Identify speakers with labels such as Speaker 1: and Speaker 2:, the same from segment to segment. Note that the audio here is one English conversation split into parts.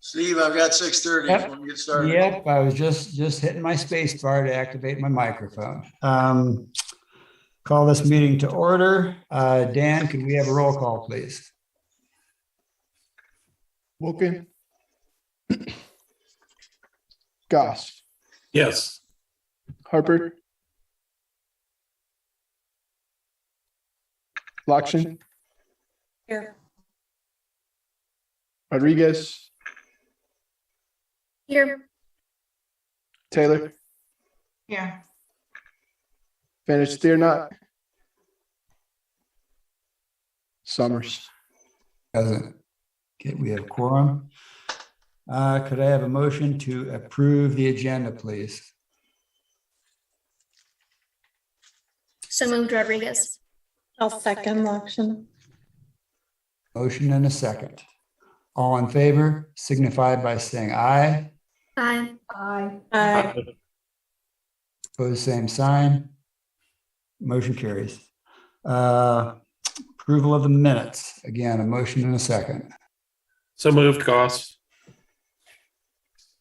Speaker 1: Steve, I've got 6:30.
Speaker 2: Yep.
Speaker 1: When we get started.
Speaker 2: Yep, I was just hitting my space bar to activate my microphone. Call this meeting to order. Dan, could we have a roll call, please?
Speaker 3: Wilkin. Goss.
Speaker 4: Yes.
Speaker 3: Harper. Lakshan.
Speaker 5: Here.
Speaker 3: Rodriguez.
Speaker 5: Here.
Speaker 3: Taylor.
Speaker 5: Here.
Speaker 3: Vantage Steernot. Summers.
Speaker 2: Present. Okay, we have quorum. Could I have a motion to approve the agenda, please?
Speaker 5: So moved, Rodriguez.
Speaker 6: I'll second Lakshan.
Speaker 2: Motion and a second. All in favor, signify by saying aye.
Speaker 5: Aye.
Speaker 6: Aye.
Speaker 2: Opposed, same sign. Motion carries. Approval of the minutes. Again, a motion and a second.
Speaker 4: So moved, Goss.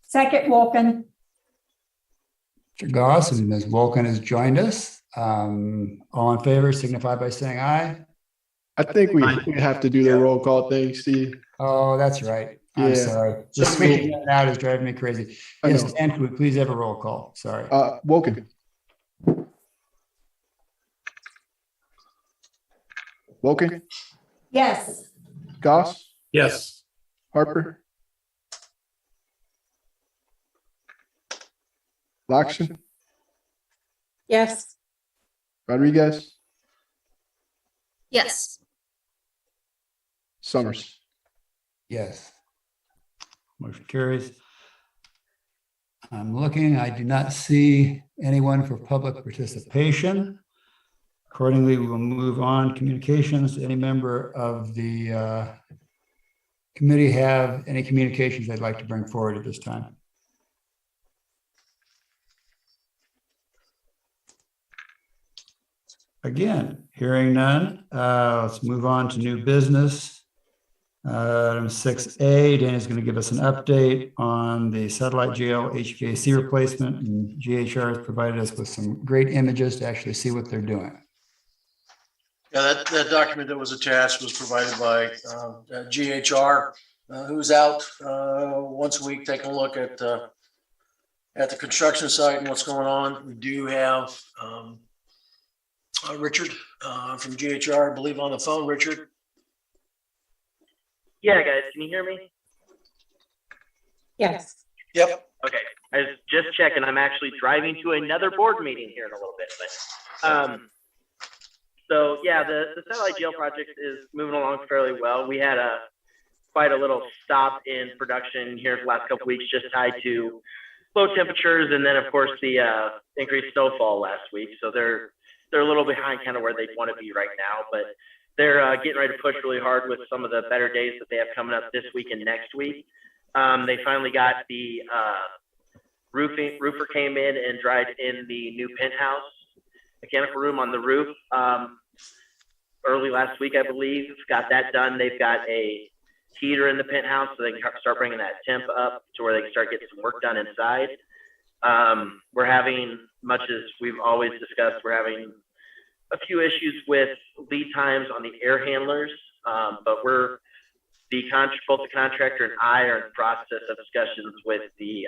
Speaker 6: Second, Wilkin.
Speaker 2: Mr. Goss and Ms. Wolken has joined us. All in favor, signify by saying aye.
Speaker 3: I think we have to do the roll call thing, Steve.
Speaker 2: Oh, that's right. I'm
Speaker 3: Yeah.
Speaker 2: sorry. Just speaking that out is driving me crazy.
Speaker 3: I
Speaker 2: Yes,
Speaker 3: know.
Speaker 2: Dan, could we please have a roll call? Sorry.
Speaker 3: Wilkin. Wilkin.
Speaker 6: Yes.
Speaker 3: Goss.
Speaker 4: Yes.
Speaker 3: Harper. Lakshan.
Speaker 6: Yes.
Speaker 3: Rodriguez.
Speaker 5: Yes.
Speaker 3: Summers.
Speaker 2: Yes. Motion carries. I'm looking, I do not see anyone for public participation. Accordingly, we will move on. Communications. Any member of the committee have any communications they'd like to bring forward at this time? Again, hearing none, let's move on to new business. Item 6A, Dan is going to give us an update on the satellite jail HVAC replacement, and GHR has provided us with some great images to actually see what they're doing.
Speaker 1: Yeah, that document that was attached was provided by GHR, who's out once a week taking a look at the construction site and what's going on. We do have Richard from GHR, I believe, on the phone. Richard.
Speaker 7: Yeah, guys, can you hear me?
Speaker 6: Yes.
Speaker 1: Yep.
Speaker 7: Okay, I was just checking. I'm actually driving to another board meeting here in a little bit, but so yeah, the satellite jail project is moving along fairly well. We had quite a little stop in production here the last couple weeks, just tied to low temperatures, and then of course the increased snowfall last week. So they're a little behind kind of where they'd want to be right now, but they're getting ready to push really hard with some of the better days that they have coming up this week and next week. They finally got the roofer came in and dried in the new Penthouse mechanical room on the roof early last week, I believe. Got that done. They've got a heater in the Penthouse, so they can start bringing that temp up to where they can start getting some work done inside. We're having, much as we've always discussed, we're having a few issues with lead times on the air handlers, but both the contractor and I are in the process of discussions with the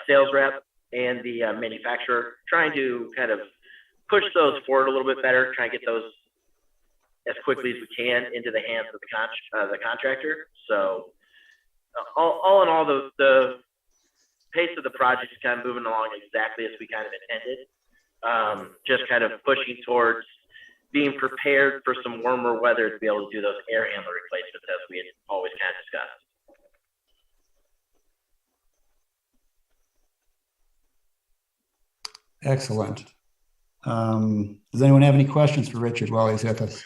Speaker 7: sales rep and the manufacturer, trying to kind of push those forward a little bit better, try and get those as quickly as we can into the hands of the contractor. So all in all, the pace of the project is kind of moving along exactly as we kind of intended. Just kind of pushing towards being prepared for some warmer weather to be able to do those air handler replacements as we had always kind of discussed.
Speaker 2: Excellent. Does anyone have any questions for Richard while he's with us?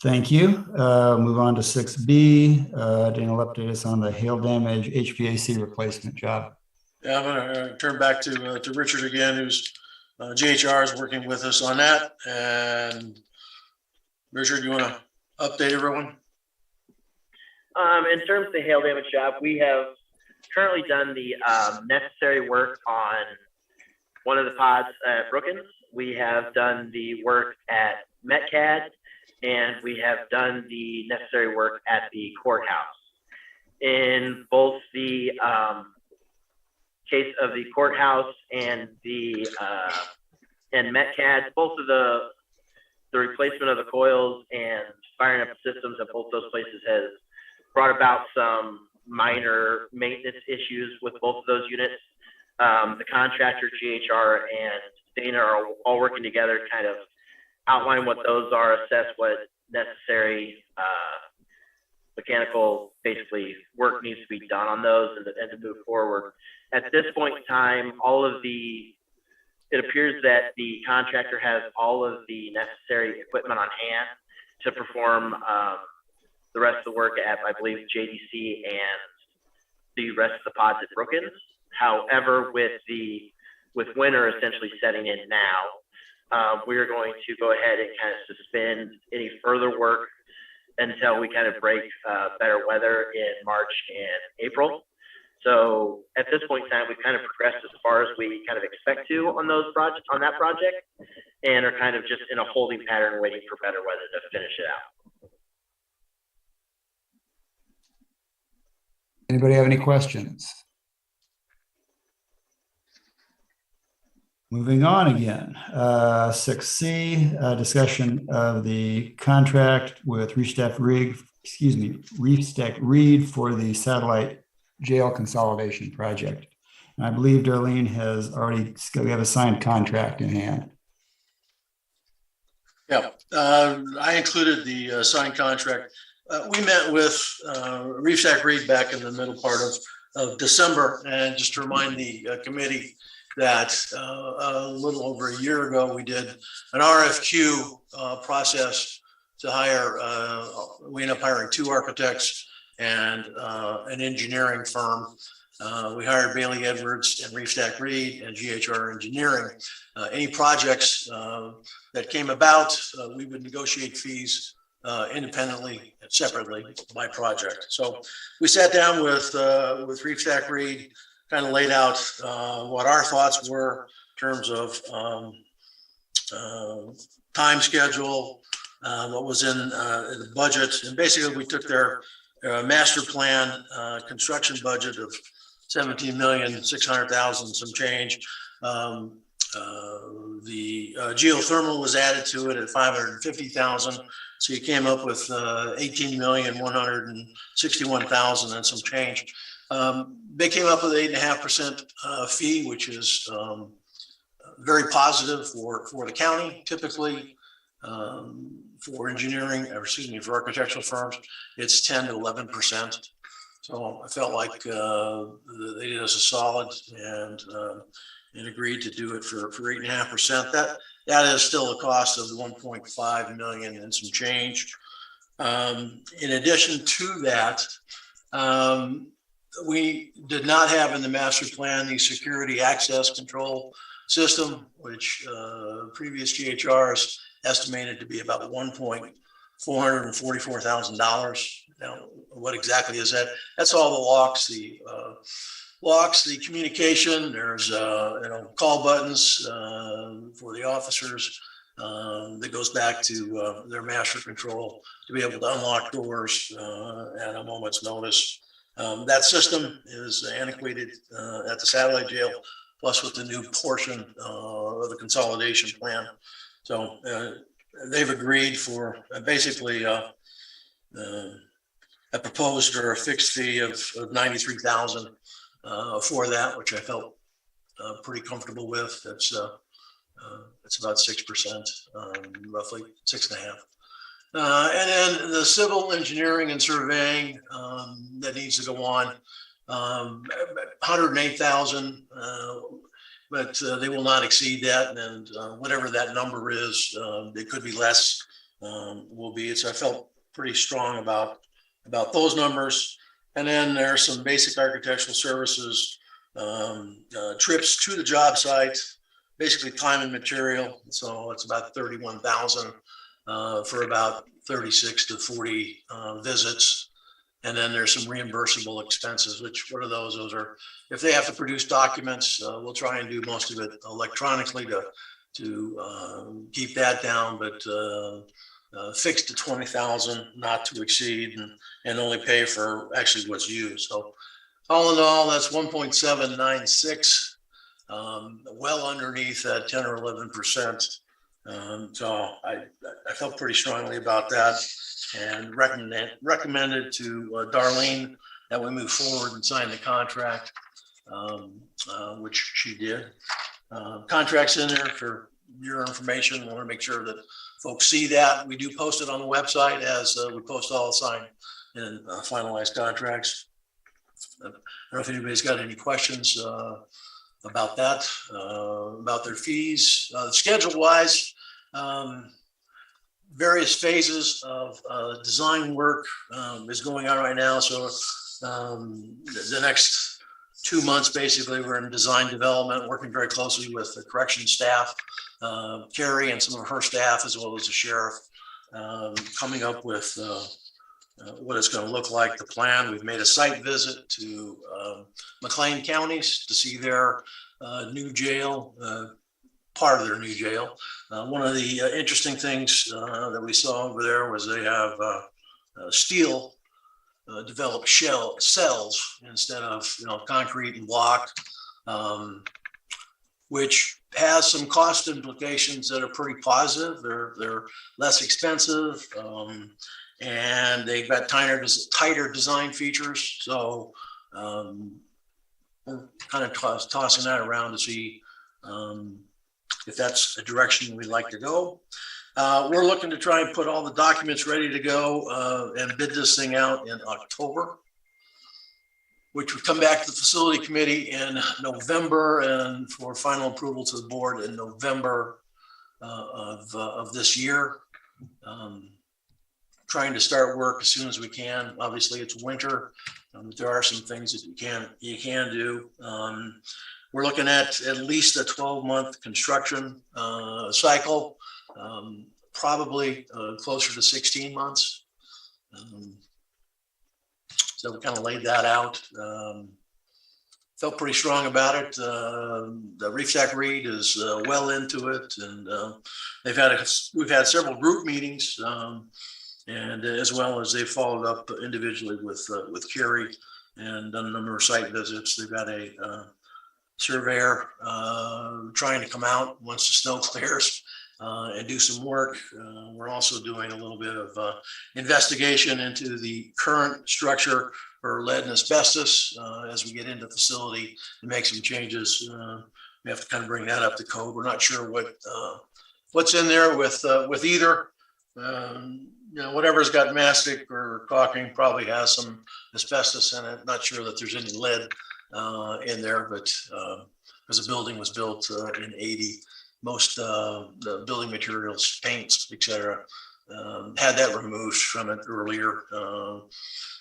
Speaker 2: Thank you. Move on to 6B. Dan will update us on the hail damage HVAC replacement job.
Speaker 1: Yeah, I'm going to turn back to Richard again, who's GHR is working with us on that, and Richard, you want to update everyone?
Speaker 7: In terms of the hail damage job, we have currently done the necessary work on one of the pods at Brookins. We have done the work at Metcad, and we have done the necessary work at the courthouse. In both the case of the courthouse and the and Metcad, both of the replacement of the coils and firing up systems at both those places has brought about some minor maintenance issues with both of those units. The contractor, GHR, and Dana are all working together to kind of outline what those are, assess what necessary mechanical, basically, work needs to be done on those and to move forward. At this point in time, it appears that the contractor has all of the necessary equipment on hand to perform the rest of the work at, I believe, JDC and the rest of the pods at Brookins. However, with winter essentially setting in now, we are going to go ahead and kind of suspend any further work until we kind of break better weather in March and April. So at this point in time, we've kind of progressed as far as we kind of expect to on that project, and are kind of just in a holding pattern waiting for better weather to finish it out.
Speaker 2: Anybody have any questions? Moving on again, 6C, discussion of the contract with Reef Stack Reed for the satellite jail consolidation project. And I believe Darlene we have a signed contract in hand.
Speaker 1: Yeah, I included the signed contract. We met with Reef Stack Reed back in the middle part of December, and just to remind the committee that a little over a year ago, we did an RFQ process to hire, we ended up hiring 2 architects and an engineering firm. We hired Bailey Edwards and Reef Stack Reed and GHR Engineering. Any projects that came about, we would negotiate fees independently and separately by project. So we sat down with Reef Stack Reed, kind of laid out what our thoughts were in terms of time schedule, what was in the budget, and basically we took their master plan construction budget of $17,600,000 some change. The geothermal was added to it at $550,000, so you came up with $18,161,000 and some change. They came up with 8.5% fee, which is very positive for the county. Typically, for engineering, or excuse me, for architectural firms, it's 10 to 11%. So I felt like they did us a solid and agreed to do it for 8.5%. That is still a cost of $1.5 million and some change. In addition to that, we did not have in the master plan the security access control system, which previous GHRs estimated to be about $1,444,000. Now, what exactly is that? That's all the locks, the communication. There's call buttons for the officers. That goes back to their master control to be able to unlock doors at a moment's notice. That system is antiquated at the satellite jail, plus with the new portion of the consolidation plan. So they've agreed for basically a proposed or a fixed fee of $93,000 for that, which I felt pretty comfortable with. It's about 6%, roughly 6.5%. And then the civil engineering and surveying that needs to go on, $108,000, but they will not exceed that. And whatever that number is, it could be less, will be. So I felt pretty strong about those numbers. And then there are some basic architectural services, trips to the job site, basically time and material. So it's about $31,000. for about 36 to 40 visits. And then there's some reimbursable expenses, which what are those? Those are, if they have to produce documents, we'll try and do most of it electronically to keep that down, but fixed to 20,000, not to exceed, and only pay for actually what's used. So all in all, that's 1.796, well underneath that 10 or 11%. So I felt pretty strongly about that, and recommended to Darlene that we move forward and sign the contract, which she did. Contracts in there for your information. I want to make sure that folks see that. We do post it on the website as we post all the signed and finalized contracts. I don't know if anybody's got any questions about that, about their fees. Schedule-wise, various phases of design work is going on right now. So the next 2 months, basically, we're in design development, working very closely with the corrections staff, Carrie and some of her staff, as well as the sheriff, coming up with what it's going to look like, the plan. We've made a site visit to McLean counties to see their new jail, part of their new jail. One of the interesting things that we saw over there was they have steel developed cells instead of concrete and block, which has some cost implications that are pretty positive. They're less expensive, and they've got tighter design features. So we're kind of tossing that around to see if that's a direction we'd like to go. We're looking to try and put all the documents ready to go and bid this thing out in October, which would come back to the facility committee in November and for final approval to the board in November of this year. Trying to start work as soon as we can. Obviously, it's winter. There are some things that you can do. We're looking at least a 12-month construction cycle, probably closer to 16 months. So we kind of laid that out. Felt pretty strong about it. The Reef Stack Reed is well into it, and we've had several group meetings, and as well as they followed up individually with Carrie and done a number of site visits. They've got a surveyor trying to come out once the snow clears and do some work. We're also doing a little bit of investigation into the current structure for lead and asbestos as we get into the facility and make some changes. We have to kind of bring that up to code. We're not sure what's in there with either. Whatever's got mastic or caulking probably has some asbestos in it. Not sure that there's any lead in there, but as the building was built in 80, most the building materials, paints, etc., had that removed from it earlier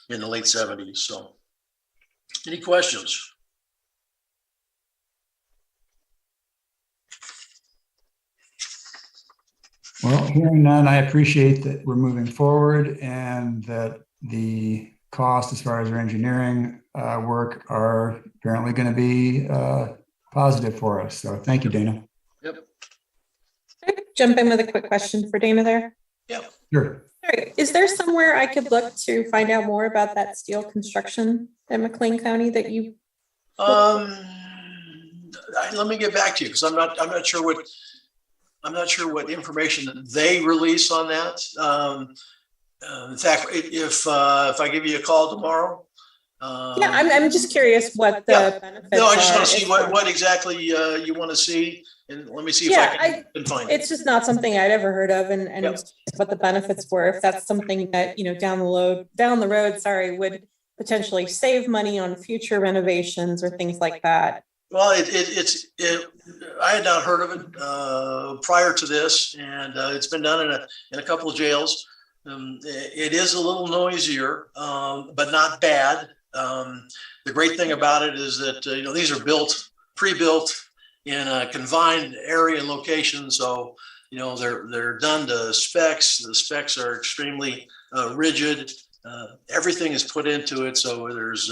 Speaker 1: in the late 70s. So, any questions?
Speaker 2: Well, hearing none, I appreciate that we're moving forward and that the cost as far as our engineering work are apparently going to be positive for us. So thank you, Dana.
Speaker 1: Yep.
Speaker 6: Jump in with a quick question for Dana there.
Speaker 1: Yep.
Speaker 2: Sure.
Speaker 6: All right. Is there somewhere I could look to find out more about that steel construction in McLean County that you?
Speaker 1: Let me get back to you because I'm not sure what information that they release on that. In fact, if I give you a call tomorrow.
Speaker 6: Yeah, I'm just curious what the benefits are.
Speaker 1: No, I just want to see what exactly you want to see, and let me see if I can find it.
Speaker 6: It's just not something I'd ever heard of, and
Speaker 1: Yep.
Speaker 6: what the benefits were. If that's something that down the road, would potentially save money on future renovations or things like that.
Speaker 1: Well, I had not heard of it prior to this, and it's been done in a couple of jails. It is a little noisier, but not bad. The great thing about it is that these are pre-built in a confined area and location, so they're done to specs. The specs are extremely rigid. Everything is put into it. So there's,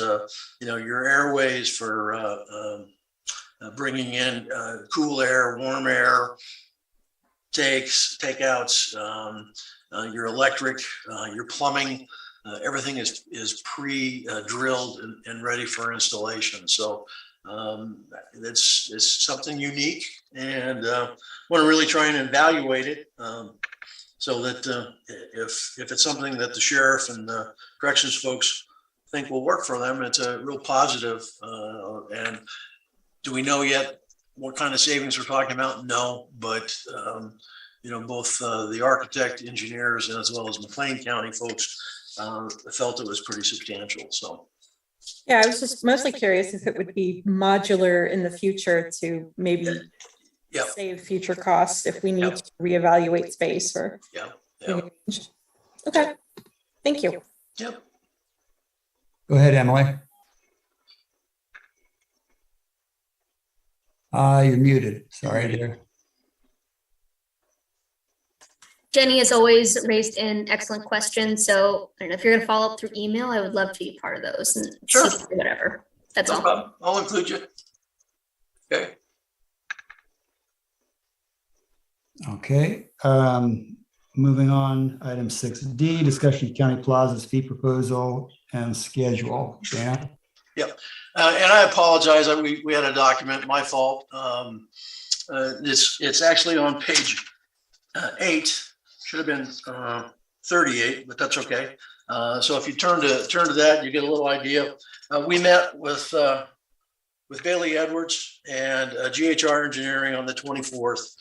Speaker 1: your airways for bringing in cool air, warm air, takeouts, your electric, your plumbing, everything is pre-drilled and ready for installation. So it's something unique, and want to really try and evaluate it so that if it's something that the sheriff and the corrections folks think will work for them, it's a real positive. And do we know yet what kind of savings we're talking about? No, but both the architect, engineers, and as well as McLean County folks felt it was pretty substantial. So.
Speaker 6: Yeah, I was just mostly curious if it would be modular in the future to maybe save future costs if we need to reevaluate space or. Okay, thank you.
Speaker 1: Yep.
Speaker 2: Go ahead, Emily. You're muted. Sorry, dear.
Speaker 5: Jenny has always raised an excellent question. So I don't know if you're going to follow up through email. I would love to be part of those and
Speaker 1: Sure.
Speaker 5: see whatever. That's
Speaker 1: No
Speaker 5: all.
Speaker 1: problem. I'll include you. Okay.
Speaker 2: Okay. Moving on, item 6D, discussion of County Plaza's fee proposal and schedule. Dan?
Speaker 1: Yep. And I apologize. We had a document, my fault. It's actually on page 8. Should have been 38, but that's okay. So if you turn to that, you get a little idea. We met with Bailey Edwards and GHR Engineering on the 24th.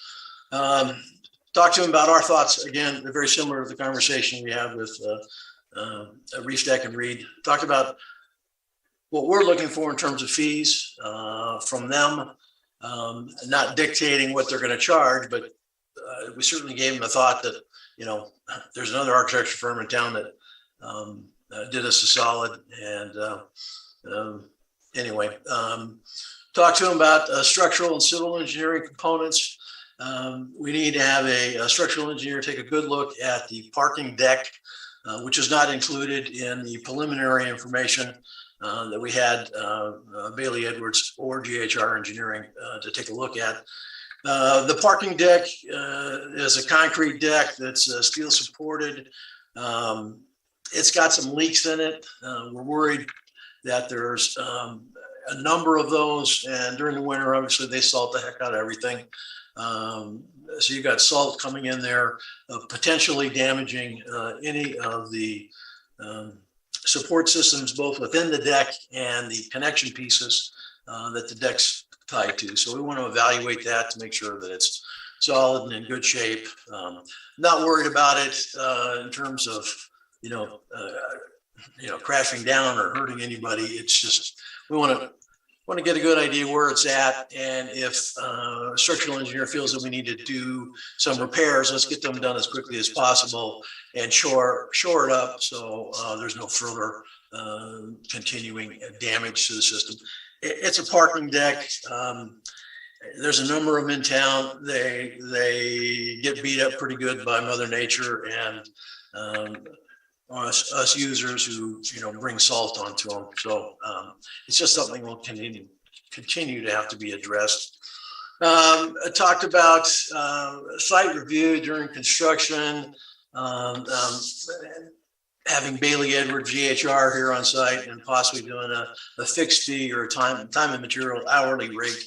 Speaker 1: Talked to him about our thoughts. Again, they're very similar to the conversation we had with Reef Deck and Reed. Talked about what we're looking for in terms of fees from them, not dictating what they're going to charge, but we certainly gave them a thought that, there's another architecture firm in town that did us a solid. And anyway, talked to him about structural and civil engineering components. We need to have a structural engineer take a good look at the parking deck, which is not included in the preliminary information that we had Bailey Edwards or GHR Engineering to take a look at. The parking deck is a concrete deck that's steel supported. It's got some leaks in it. We're worried that there's a number of those, and during the winter, obviously, they salt the heck out of everything. So you've got salt coming in there, potentially damaging any of the support systems, both within the deck and the connection pieces that the deck's tied to. So we want to evaluate that to make sure that it's solid and in good shape. Not worried about it in terms of, crashing down or hurting anybody. It's just, we want to get a good idea where it's at. And if a structural engineer feels that we need to do some repairs, let's get them done as quickly as possible and shore it up so there's no further continuing damage to the system. It's a parking deck. There's a number of them in town. They get beat up pretty good by Mother Nature and us users who bring salt onto them. So it's just something we'll continue to have to be addressed. I talked about site review during construction. Having Bailey Edwards GHR here on site and possibly doing a fixed fee or a time and material hourly rate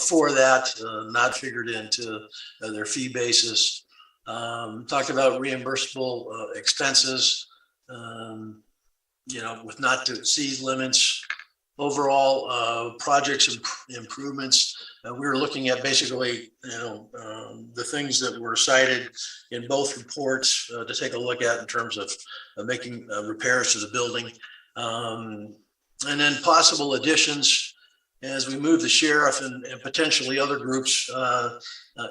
Speaker 1: for that, not figured into their fee basis. Talked about reimbursable expenses, with not to exceed limits. Overall, projects improvements. We were looking at basically, the things that were cited in both reports to take a look at in terms of making repairs to the building. And then possible additions as we move the sheriff and potentially other groups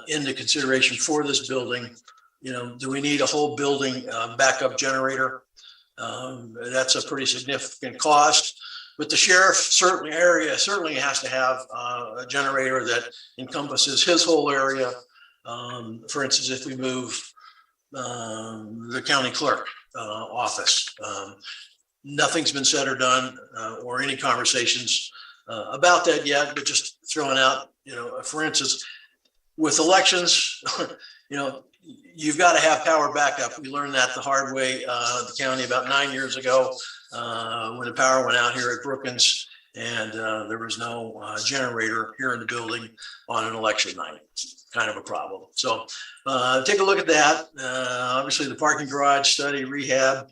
Speaker 1: into consideration for this building. Do we need a whole building backup generator? That's a pretty significant cost. But the sheriff certainly has to have a generator that encompasses his whole area. For instance, if we move the county clerk office, nothing's been said or done or any conversations about that yet, but just throwing out, for instance, with elections, you've got to have power backup. We learned that the hard way, the county about 9 years ago, when the power went out here at Brookins and there was no generator here in the building on an election night. Kind of a problem. So take a look at that. Obviously the parking garage study, rehab,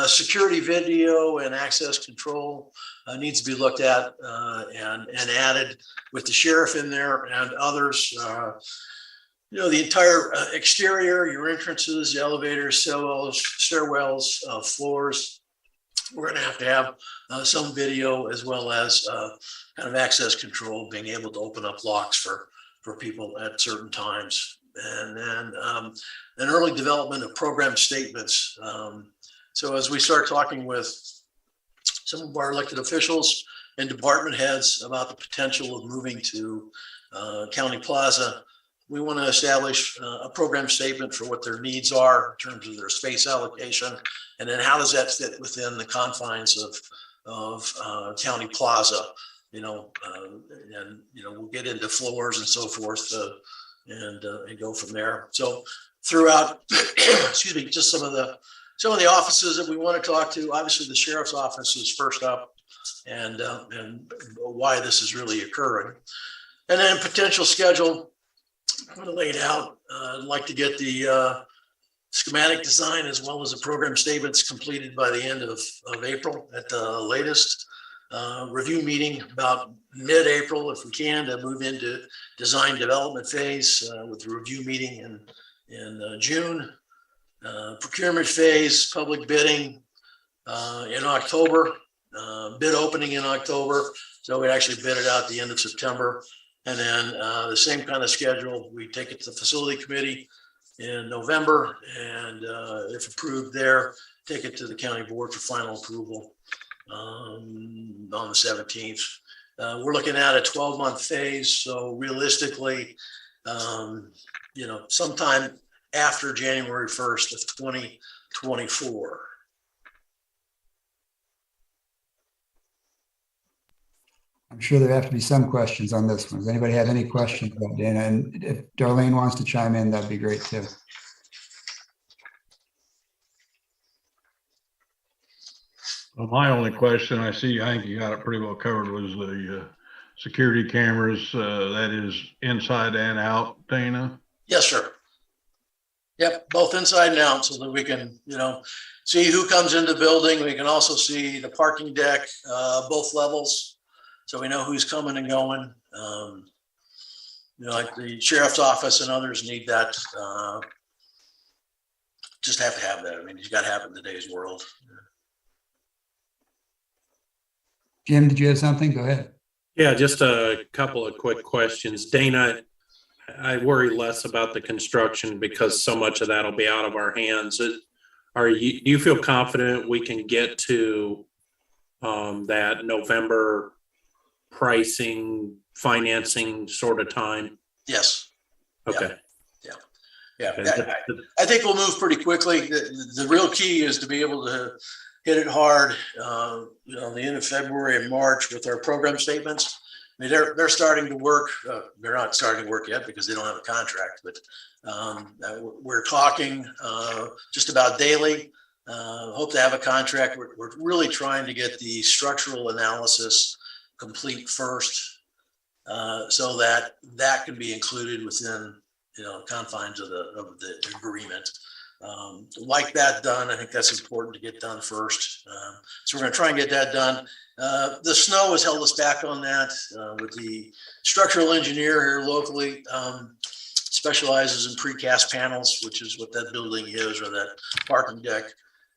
Speaker 1: security video and access control needs to be looked at and added with the sheriff in there and others. The entire exterior, your entrances, the elevators, stairwells, floors. We're going to have some video as well as kind of access control, being able to open up locks for people at certain times. And then an early development of program statements. So as we start talking with some of our elected officials and department heads about the potential of moving to County Plaza, we want to establish a program statement for what their needs are in terms of their space allocation, and then how does that fit within the confines of County Plaza, and we'll get into floors and so forth, and go from there. So throughout, excuse me, just some of the offices that we want to talk to. Obviously, the sheriff's office is first up, and why this is really occurring, and then potential schedule. I'm going to lay it out. I'd like to get the schematic design as well as the program statements completed by the end of April at the latest. Review meeting about mid-April if we can, to move into design development phase with the review meeting in June. Procurement phase, public bidding in October, bid opening in October. So we actually bid it out at the end of September. And then the same kind of schedule, we take it to the facility committee in November, and if approved there, take it to the county board for final approval on the 17th. We're looking at a 12-month phase, so realistically, sometime after January 1st of 2024.
Speaker 2: I'm sure there have to be some questions on this one. Does anybody have any questions about Dana? And if Darlene wants to chime in, that'd be great too.
Speaker 8: Well, my only question, I think you got it pretty well covered, was the security cameras, that is inside and out, Dana?
Speaker 1: Yes, sir. Yep, both inside and out, so that we can, see who comes into the building. We can also see the parking deck, both levels, so we know who's coming and going. Like the sheriff's office and others need that. Just have to have that. I mean, you got to have it in today's world.
Speaker 2: Jim, did you have something? Go ahead.
Speaker 4: Yeah, just a couple of quick questions. Dana, I worry less about the construction because so much of that will be out of our hands. Do you feel confident we can get to that November pricing, financing sort of time?
Speaker 1: Yes.
Speaker 4: Okay.
Speaker 1: Yeah. I think we'll move pretty quickly. The real key is to be able to hit it hard, the end of February and March with our program statements. I mean, they're starting to work. They're not starting to work yet because they don't have a contract, but we're talking just about daily. Hope to have a contract. We're really trying to get the structural analysis complete first, so that can be included within confines of the agreement. Like that done, I think that's important to get done first. So we're going to try and get that done. The snow has held us back on that with the structural engineer here locally, specializes in precast panels, which is what that building is, or that parking deck.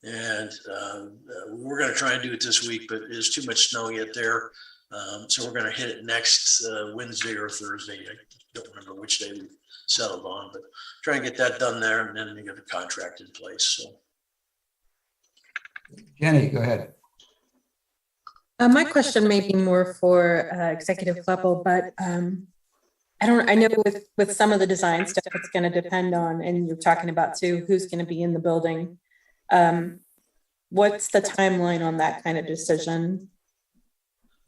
Speaker 1: And we're going to try and do it this week, but there's too much snow yet there. So we're going to hit it next Wednesday or Thursday. I don't remember which day we settled on, but try and get that done there, and then we get a contract in place. So,
Speaker 2: Jenny, go ahead.
Speaker 6: My question may be more for executive level, but I know with some of the design stuff, it's going to depend on, and you're talking about too, who's going to be in the building. What's the timeline on that kind of decision?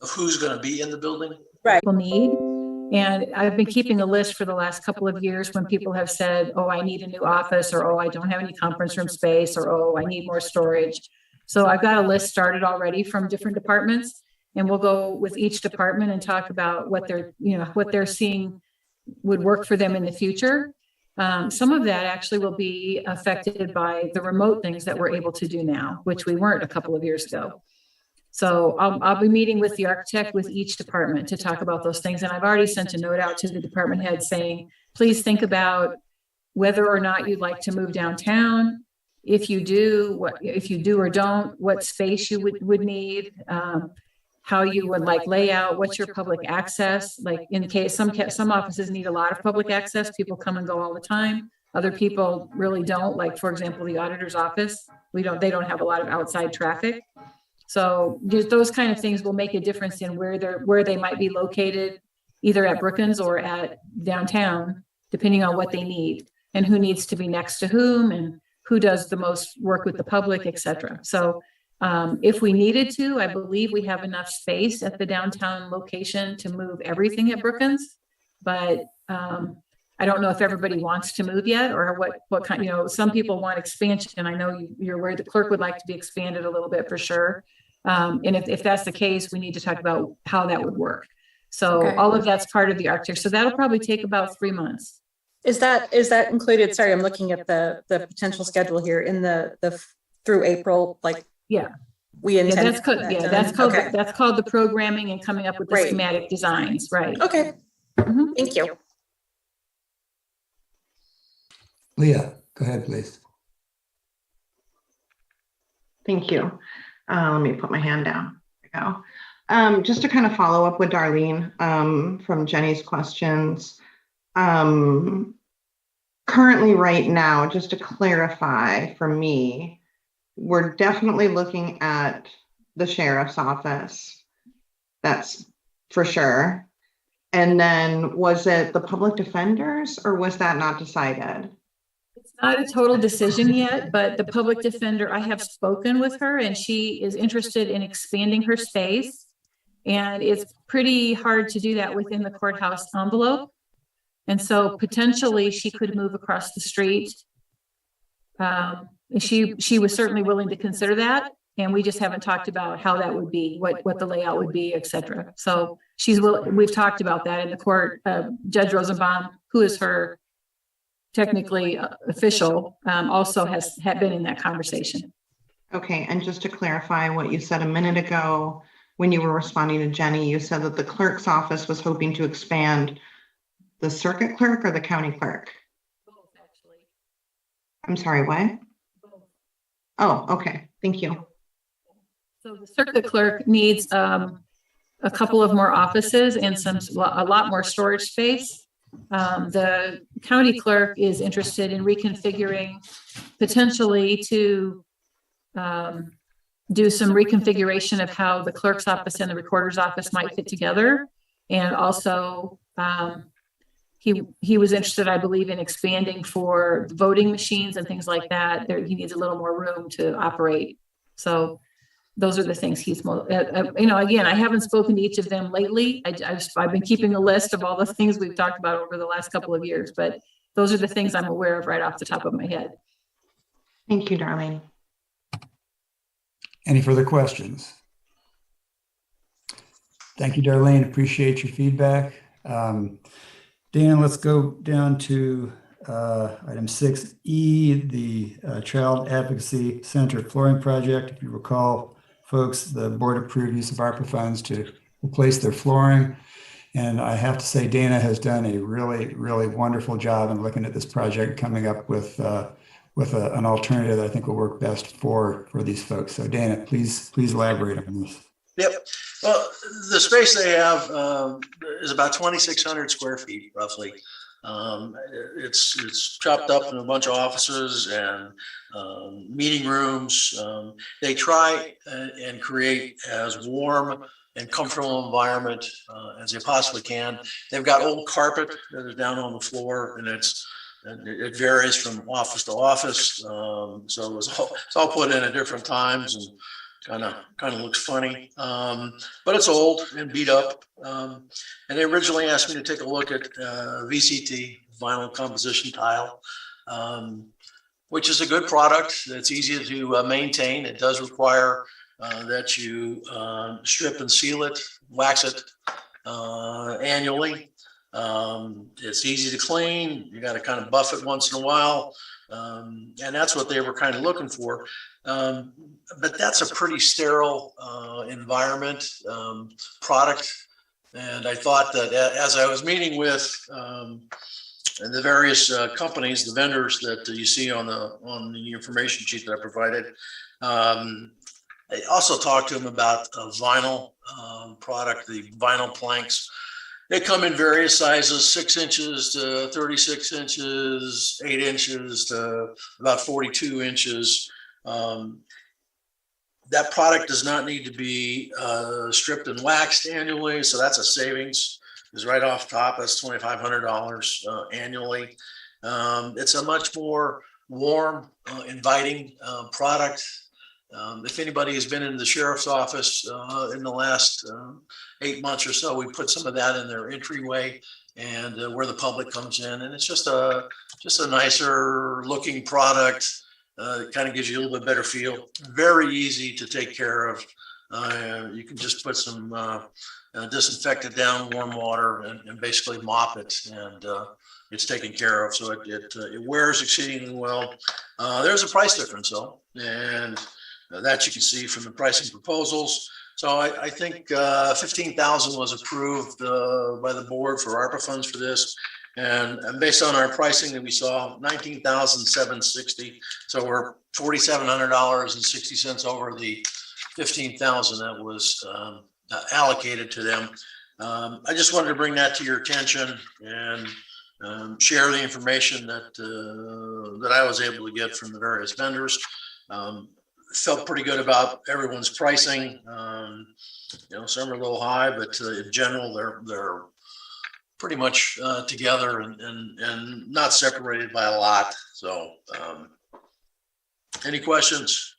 Speaker 1: Of who's going to be in the building?
Speaker 6: Right.
Speaker 9: People need. And I've been keeping a list for the last couple of years when people have said, oh, I need a new office, or, oh, I don't have any conference room space, or, oh, I need more storage. So I've got a list started already from different departments, and we'll go with each department and talk about what they're, what they're seeing would work for them in the future. Some of that actually will be affected by the remote things that we're able to do now, which we weren't a couple of years ago. So I'll be meeting with the architect with each department to talk about those things. And I've already sent a note out to the department head saying, please think about whether or not you'd like to move downtown. If you do, if you do or don't, what space you would need, how you would like layout, what's your public access? Like in case some offices need a lot of public access, people come and go all the time. Other people really don't, like for example, the auditor's office, they don't have a lot of outside traffic. So just those kind of things will make a difference in where they might be located, either at Brookins or at downtown, depending on what they need and who needs to be next to whom and who does the most work with the public, et cetera. So if we needed to, I believe we have enough space at the downtown location to move everything at Brookins, but I don't know if everybody wants to move yet or what kind, some people want expansion. I know you're aware the clerk would like to be expanded a little bit for sure. And if that's the case, we need to talk about how that would work. So all of that's part of the architecture. So that'll probably take about 3 months.
Speaker 6: Is that included? Sorry, I'm looking at the potential schedule here in the through April, like.
Speaker 9: Yeah.
Speaker 6: We intend.
Speaker 9: That's called the programming and coming up with the schematic designs. Right.
Speaker 6: Okay. Mm-hmm. Thank you.
Speaker 2: Leah, go ahead, please.
Speaker 10: Thank you. Let me put my hand down. There we go. Just to kind of follow up with Darlene from Jenny's questions. Currently right now, just to clarify for me, we're definitely looking at the sheriff's office. That's for sure. And then was it the public defenders or was that not decided?
Speaker 9: It's not a total decision yet, but the public defender, I have spoken with her and she is interested in expanding her space. And it's pretty hard to do that within the courthouse envelope. And so potentially she could move across the street. She was certainly willing to consider that. And we just haven't talked about how that would be, what the layout would be, et cetera. So we've talked about that in the court. Judge Rosenbaum, who is her technically official, also had been in that conversation.
Speaker 10: Okay, and just to clarify what you said a minute ago, when you were responding to Jenny, you said that the clerk's office was hoping to expand the circuit clerk or the county clerk?
Speaker 9: Both, actually.
Speaker 10: I'm sorry, what?
Speaker 9: Both.
Speaker 10: Oh, okay, thank you.
Speaker 9: So the circuit clerk needs a couple of more offices and a lot more storage space. The county clerk is interested in reconfiguring, potentially to do some reconfiguration of how the clerk's office and the recorder's office might fit together. And also he was interested, I believe, in expanding for voting machines and things like that. He needs a little more room to operate. So those are the things he's most, again, I haven't spoken to each of them lately. I've been keeping a list of all the things we've talked about over the last couple of years, but those are the things I'm aware of right off the top of my head.
Speaker 10: Thank you, Darlene.
Speaker 2: Any further questions? Thank you, Darlene. Appreciate your feedback. Dan, let's go down to item 6E, the Child Advocacy Center flooring project. If you recall, folks, the board approved use of ARPA funds to replace their flooring. And I have to say, Dana has done a really, really wonderful job in looking at this project, coming up with an alternative that I think will work best for these folks. So Dana, please elaborate on this.
Speaker 1: Yep. Well, the space they have is about 2,600 square feet, roughly. It's chopped up in a bunch of offices and meeting rooms. They try and create as warm and comfortable environment as they possibly can. They've got old carpet that is down on the floor, and it varies from office to office. So it's all put in at different times and kind of looks funny. But it's old and beat up. And they originally asked me to take a look at VCT, vinyl composition tile, which is a good product. It's easy to maintain. It does require that you strip and seal it, wax it annually. It's easy to clean. You got to kind of buff it once in a while. And that's what they were kind of looking for. But that's a pretty sterile environment product. And I thought that as I was meeting with the various companies, the vendors that you see on the information sheet that I provided, I also talked to them about a vinyl product, the vinyl planks. They come in various sizes, 6 inches to 36 inches, 8 inches to about 42 inches. That product does not need to be stripped and waxed annually, so that's a savings. Is right off top. That's $2,500 annually. It's a much more warm, inviting product. If anybody has been in the sheriff's office in the last 8 months or so, we put some of that in their entryway and where the public comes in, and it's just a nicer looking product. It kind of gives you a little bit better feel. Very easy to take care of. You can just put some disinfectant down, warm water, and basically mop it, and it's taken care of. So it wears exceedingly well. There's a price difference though, and that you can see from the pricing proposals. So I think $15,000 was approved by the board for ARPA funds for this. And based on our pricing that we saw, $19,760. So we're $4,700.60 over the $15,000 that was allocated to them. I just wanted to bring that to your attention and share the information that I was able to get from the various vendors. Felt pretty good about everyone's pricing. Some are a little high, but in general, they're pretty much together and not separated by a lot. So, any questions?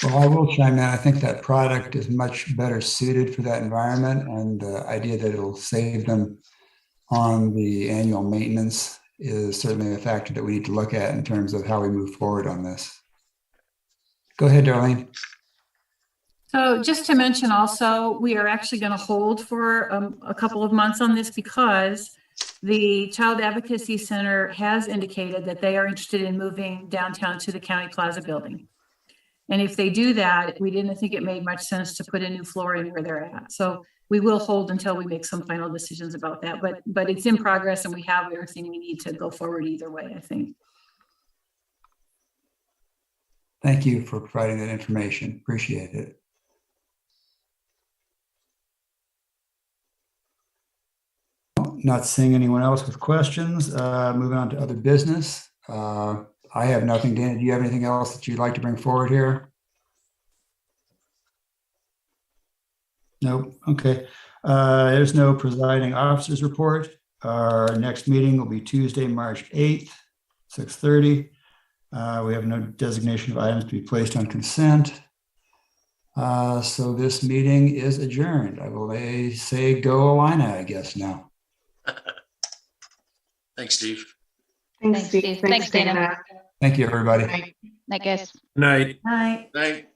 Speaker 2: Well, I will chime in. I think that product is much better suited for that environment, and the idea that it'll save them on the annual maintenance is certainly a factor that we need to look at in terms of how we move forward on this. Go ahead, Darlene.
Speaker 9: So just to mention also, we are actually going to hold for a couple of months on this because the Child Advocacy Center has indicated that they are interested in moving downtown to the County Plaza building. And if they do that, we didn't think it made much sense to put a new floor in where they're at. So we will hold until we make some final decisions about that, but it's in progress and we have everything we need to go forward either way, I think.
Speaker 2: Thank you for providing that information. Appreciate it. Not seeing anyone else with questions. Moving on to other business. I have nothing. Dana, do you have anything else that you'd like to bring forward here? Nope. Okay. There's no presiding officers report. Our next meeting will be Tuesday, March 8th, 6:30. We have no designation of items to be placed on consent. So this meeting is adjourned. I will say go Illini, I guess now.
Speaker 1: Thanks, Steve.
Speaker 10: Thanks, Steve.
Speaker 11: Thanks, Dana.
Speaker 2: Thank you, everybody.
Speaker 10: Bye.
Speaker 11: I guess.
Speaker 4: Night.
Speaker 9: All right.
Speaker 1: Thank